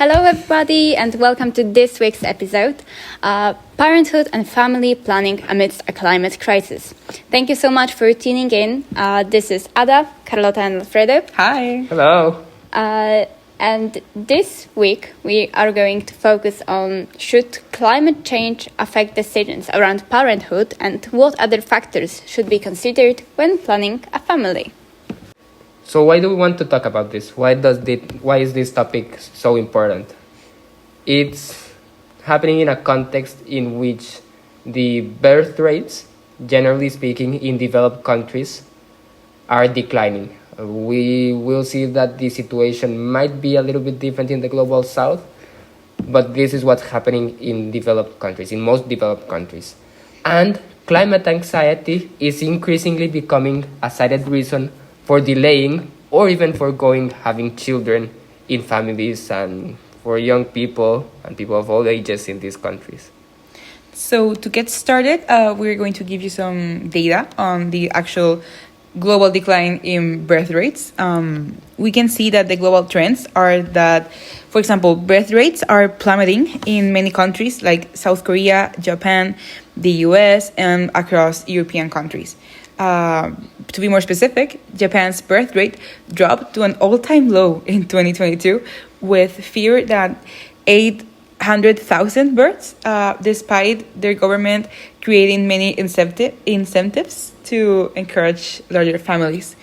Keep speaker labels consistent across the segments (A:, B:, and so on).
A: Hello, everybody, and welcome to this week's episode, Parenthood and Family Planning Amidst a Climate Crisis. Thank you so much for tuning in. This is Ada, Carlota, and Alfredo.
B: Hi.
C: Hello.
A: And this week, we are going to focus on should climate change affect decisions around parenthood and what other factors should be considered when planning a family.
C: So why do we want to talk about this? Why is this topic so important? It's happening in a context in which the birth rates, generally speaking, in developed countries are declining. We will see that the situation might be a little bit different in the global south, but this is what's happening in developed countries, in most developed countries. And climate anxiety is increasingly becoming a cited reason for delaying or even foregoing having children in families and for young people and people of all ages in these countries.
B: So to get started, we're going to give you some data on the actual global decline in birth rates. We can see that the global trends are that, for example, birth rates are plummeting in many countries like South Korea, Japan, the US, and across European countries. To be more specific, Japan's birth rate dropped to an all-time low in 2022 with fewer than 800,000 births, despite their government creating many incentives to encourage larger families.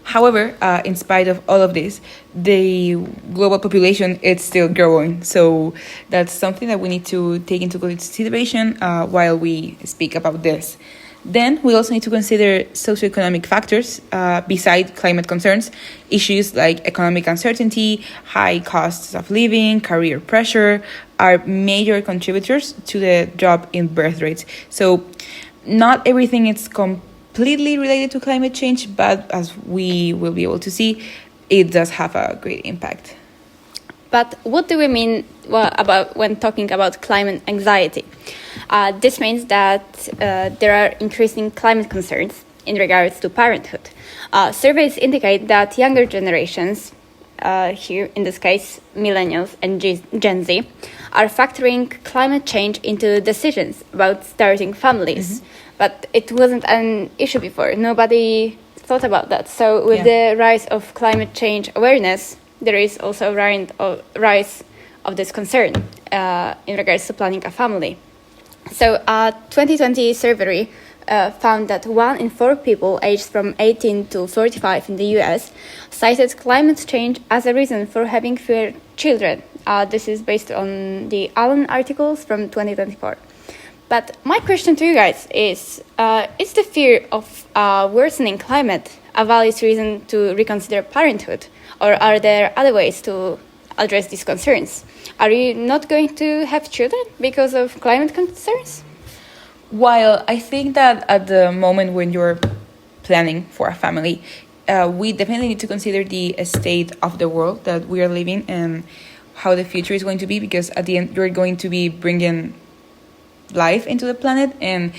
B: However, in spite of all of this, the global population is still growing. So that's something that we need to take into consideration while we speak about this. Then we also need to consider socioeconomic factors beside climate concerns. Issues like economic uncertainty, high costs of living, career pressure are major contributors to the drop in birth rates. So not everything is completely related to climate change, but as we will be able to see, it does have a great impact.
A: But what do we mean about when talking about climate anxiety? This means that there are increasing climate concerns in regards to parenthood. Surveys indicate that younger generations, here in this case millennials and Gen Z, are factoring climate change into decisions about starting families. Mm-hmm. But it wasn't an issue before. Nobody thought about that. So with the rise of climate change awareness, there is also a rise of this concern in regards to planning a family. So a 2020 survey found that 1 in 4 people aged from 18 to 45 in the US cited climate change as a reason for having fewer children. This is based on the Allen articles from 2024. But my question to you guys is the fear of worsening climate a valid reason to reconsider parenthood? Or are there other ways to address these concerns? Are you not going to have children because of climate concerns?
B: While I think that at the moment when you're planning for a family, we definitely need to consider the state of the world that we are living and how the future is going to be, because at the end you're going to be bringing life into the planet, and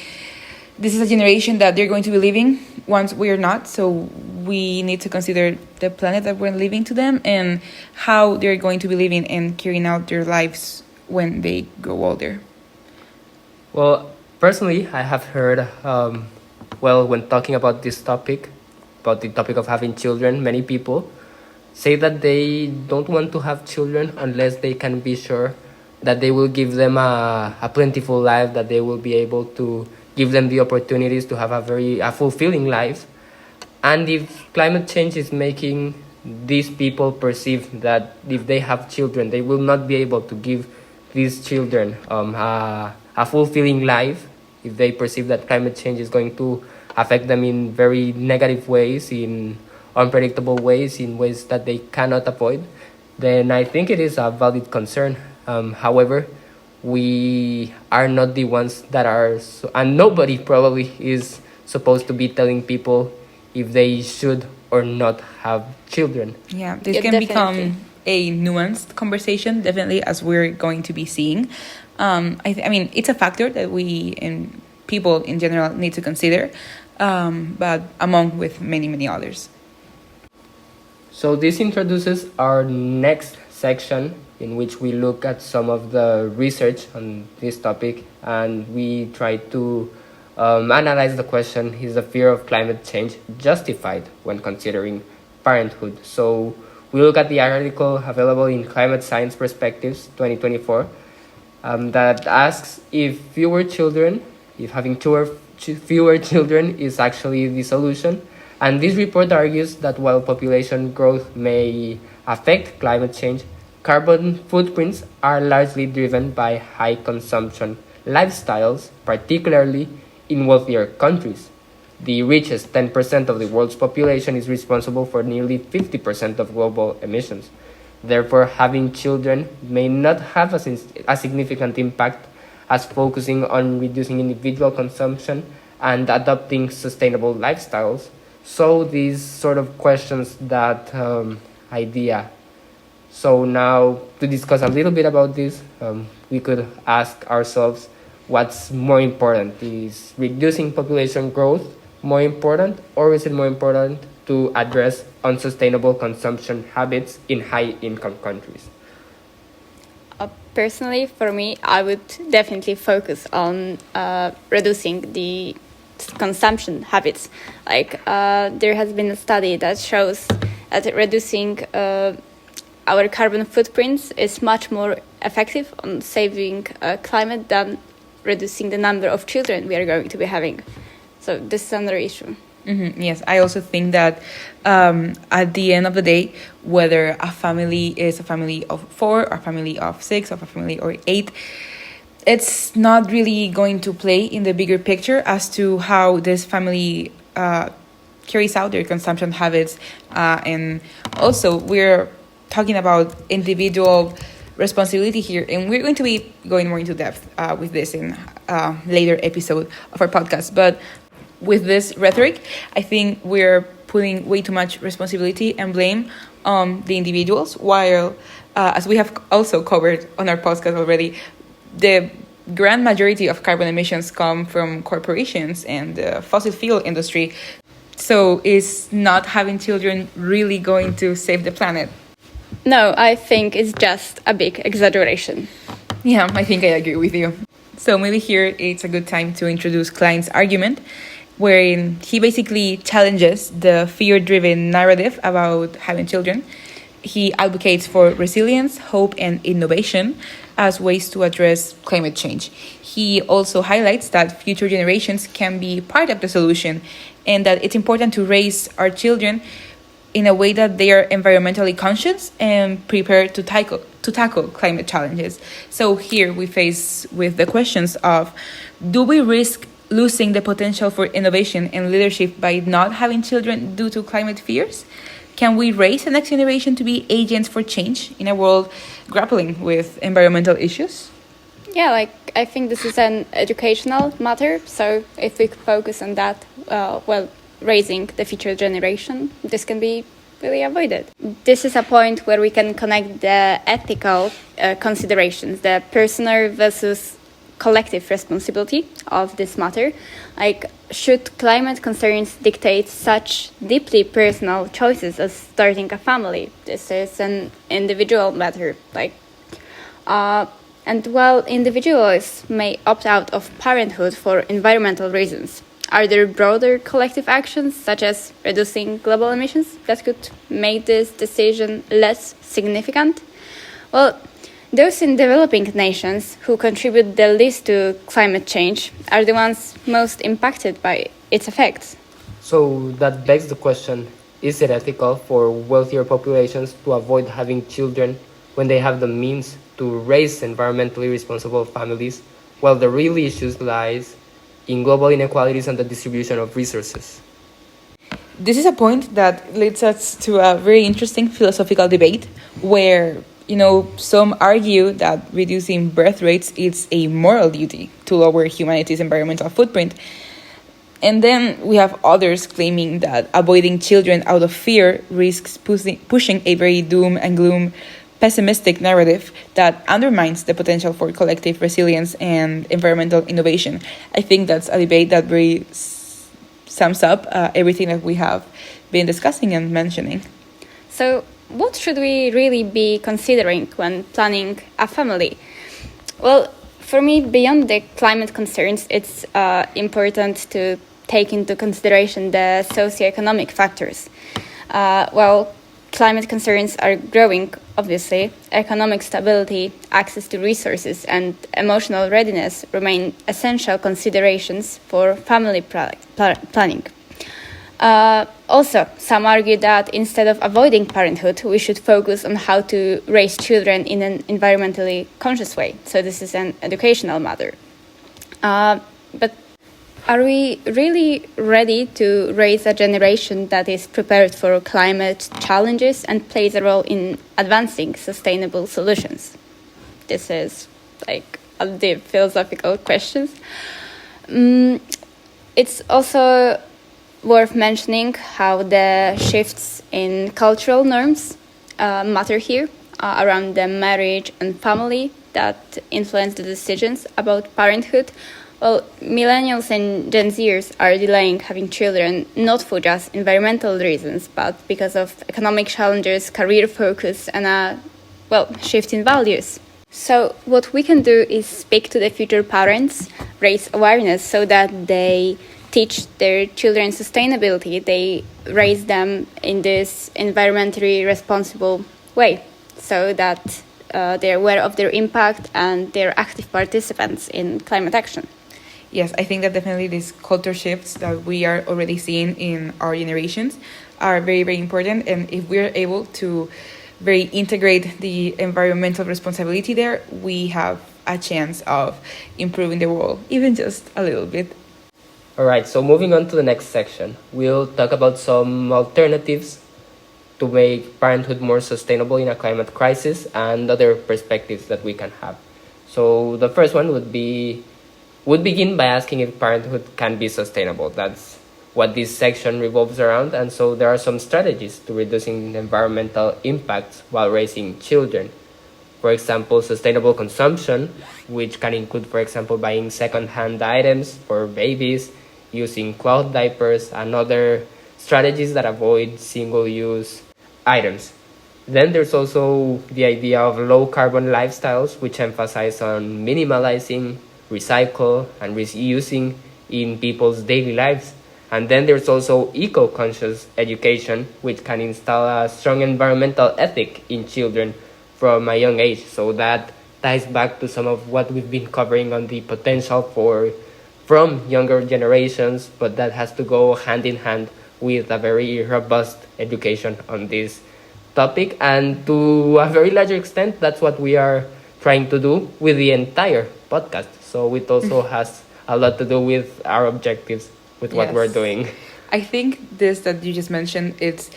B: this is a generation that they're going to be living once we are not. So we need to consider the planet that we're living to them and how they're going to be living and carrying out their lives when they grow older.
C: Well, personally, I have heard, when talking about this topic, about the topic of having children, many people say that they don't want to have children unless they can be sure that they will give them a plentiful life, that they will be able to give them the opportunities to have a fulfilling life. And if climate change is making these people perceive that if they have children, they will not be able to give these children a fulfilling life, if they perceive that climate change is going to affect them in very negative ways, in unpredictable ways, in ways that they cannot avoid, then I think it is a valid concern. However, we are not the ones that are, and nobody probably is supposed to be telling people if they should or not have children.
B: Yeah, this can become a nuanced conversation, definitely, as we're going to be seeing. I mean, it's a factor that we and people in general need to consider, but among with many, many others.
C: So this introduces our next section, in which we look at some of the research on this topic, and we try to analyze the question: is the fear of climate change justified when considering parenthood? So we look at the article available in Climate Science Perspectives 2024 that asks if having fewer children is actually the solution. And this report argues that while population growth may affect climate change, carbon footprints are largely driven by high consumption lifestyles, particularly in wealthier countries. The richest 10% of the world's population is responsible for nearly 50% of global emissions. Therefore, having children may not have a significant impact as focusing on reducing individual consumption and adopting sustainable lifestyles. So these sort of questions that idea. So now to discuss a little bit about this, we could ask ourselves what's more important. Is reducing population growth more important, or is it more important to address unsustainable consumption habits in high-income countries?
A: Personally, for me, I would definitely focus on reducing the consumption habits. Like there has been a study that shows that reducing our carbon footprints is much more effective on saving climate than reducing the number of children we are going to be having. So this is another issue.
B: Mm-hmm. Yes, I also think that at the end of the day, whether a family is a family of 4 or a family of 6 or a family of 8, it's not really going to play in the bigger picture as to how this family carries out their consumption habits. And also, we're talking about individual responsibility here, and we're going to be going more into depth with this in a later episode of our podcast. But with this rhetoric, I think we're putting way too much responsibility and blame on the individuals, while, as we have also covered on our podcast already, the grand majority of carbon emissions come from corporations and the fossil fuel industry. So is not having children really going to save the planet?
A: No, I think it's just a big exaggeration.
B: Yeah, I think I agree with you. So maybe here it's a good time to introduce Klein's argument, wherein he basically challenges the fear-driven narrative about having children. He advocates for resilience, hope, and innovation as ways to address climate change. He also highlights that future generations can be part of the solution, and that it's important to raise our children in a way that they are environmentally conscious and prepared to tackle climate challenges. So here we face with the questions of, do we risk losing the potential for innovation and leadership by not having children due to climate fears? Can we raise the next generation to be agents for change in a world grappling with environmental issues?
A: Yeah, I think this is an educational matter. So if we focus on that, raising the future generation, this can be really avoided. This is a point where we can connect the ethical considerations, the personal versus collective responsibility of this matter. Like, should climate concerns dictate such deeply personal choices as starting a family? This is an individual matter. And while individuals may opt out of parenthood for environmental reasons, are there broader collective actions, such as reducing global emissions, that could make this decision less significant? Well, those in developing nations who contribute the least to climate change are the ones most impacted by its effects.
C: So that begs the question, is it ethical for wealthier populations to avoid having children when they have the means to raise environmentally responsible families, while the real issues lies in global inequalities and the distribution of resources?
B: This is a point that leads us to a very interesting philosophical debate where, some argue that reducing birth rates is a moral duty to lower humanity's environmental footprint. And then we have others claiming that avoiding children out of fear risks pushing a very doom and gloom pessimistic narrative that undermines the potential for collective resilience and environmental innovation. I think that's a debate that very sums up everything that we have been discussing and mentioning.
A: So what should we really be considering when planning a family? Well, for me, beyond the climate concerns, it's important to take into consideration the socioeconomic factors. While climate concerns are growing, obviously, economic stability, access to resources, and emotional readiness remain essential considerations for family planning. Also, some argue that instead of avoiding parenthood, we should focus on how to raise children in an environmentally conscious way. So this is an educational matter. But are we really ready to raise a generation that is prepared for climate challenges and plays a role in advancing sustainable solutions? This is like a deep philosophical question. It's also worth mentioning how the shifts in cultural norms matter here around the marriage and family that influence the decisions about parenthood. Well, millennials and Gen Zers are delaying having children not for just environmental reasons, but because of economic challenges, career focus, and a shift in values. So what we can do is speak to the future parents, raise awareness so that they teach their children sustainability, they raise them in this environmentally responsible way so that they're aware of their impact and they're active participants in climate action.
B: Yes, I think that definitely these culture shifts that we are already seeing in our generations are very, very important. And if we're able to very integrate the environmental responsibility there, we have a chance of improving the world, even just a little bit.
C: All right, so moving on to the next section, we'll talk about some alternatives to make parenthood more sustainable in a climate crisis and other perspectives that we can have. So the first one would begin by asking if parenthood can be sustainable. That's what this section revolves around, and so there are some strategies to reducing environmental impacts while raising children. For example, sustainable consumption, which can include, for example, buying second-hand items for babies, using cloth diapers, and other strategies that avoid single-use items. Then there's also the idea of low-carbon lifestyles, which emphasize on minimalizing, recycle, and reusing in people's daily lives. And then there's also eco-conscious education, which can install a strong environmental ethic in children from a young age. So that ties back to some of what we've been covering on the potential from younger generations, but that has to go hand in hand with a very robust education on this topic. And to a very large extent, that's what we are trying to do with the entire podcast. So it also has a lot to do with our objectives, with what we're doing.
B: I think this that you just mentioned, it's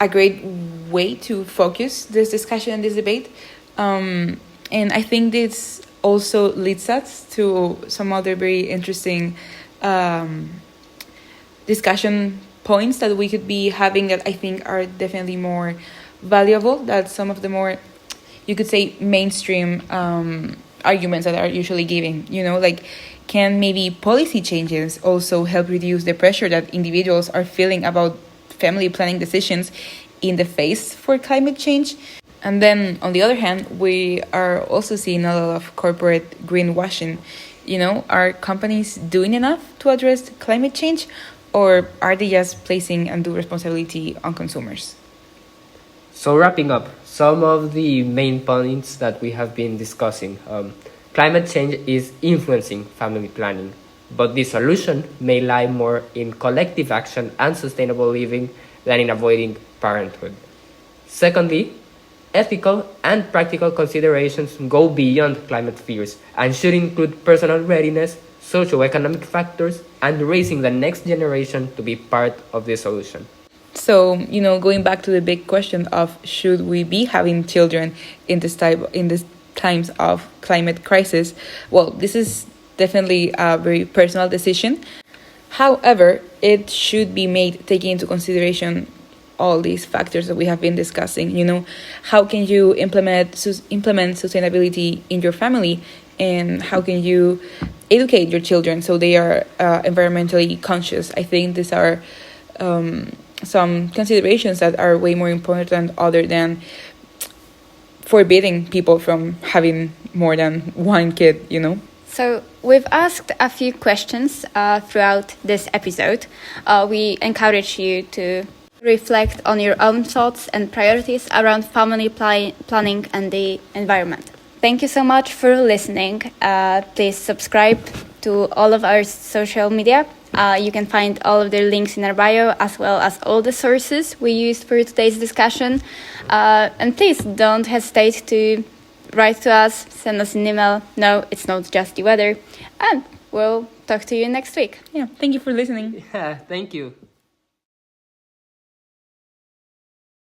B: a great way to focus this discussion and this debate. And I think this also leads us to some other very interesting discussion points that we could be having that I think are definitely more valuable than some of the more, you could say, mainstream arguments that are usually given. Like, can maybe policy changes also help reduce the pressure that individuals are feeling about family planning decisions in the face for climate change? And then, on the other hand, we are also seeing a lot of corporate greenwashing. Are companies doing enough to address climate change, or are they just placing undue responsibility on consumers?
C: So wrapping up, some of the main points that we have been discussing. Climate change is influencing family planning, but the solution may lie more in collective action and sustainable living than in avoiding parenthood. Secondly, ethical and practical considerations go beyond climate fears and should include personal readiness, socioeconomic factors, and raising the next generation to be part of the solution.
B: So, going back to the big question of should we be having children in this times of climate crisis, well, this is definitely a very personal decision. However, it should be made taking into consideration all these factors that we have been discussing. How can you implement sustainability in your family, and how can you educate your children so they are environmentally conscious? I think these are some considerations that are way more important other than forbidding people from having more than one kid, you know?
A: So we've asked a few questions throughout this episode. We encourage you to reflect on your own thoughts and priorities around family planning and the environment. Thank you so much for listening. Please subscribe to all of our social media. You can find all of the links in our bio, as well as all the sources we used for today's discussion. And please don't hesitate to write to us, send us an email. No, it's not just the weather. And we'll talk to you next week.
B: Yeah, thank you for listening.
C: Yeah, thank you.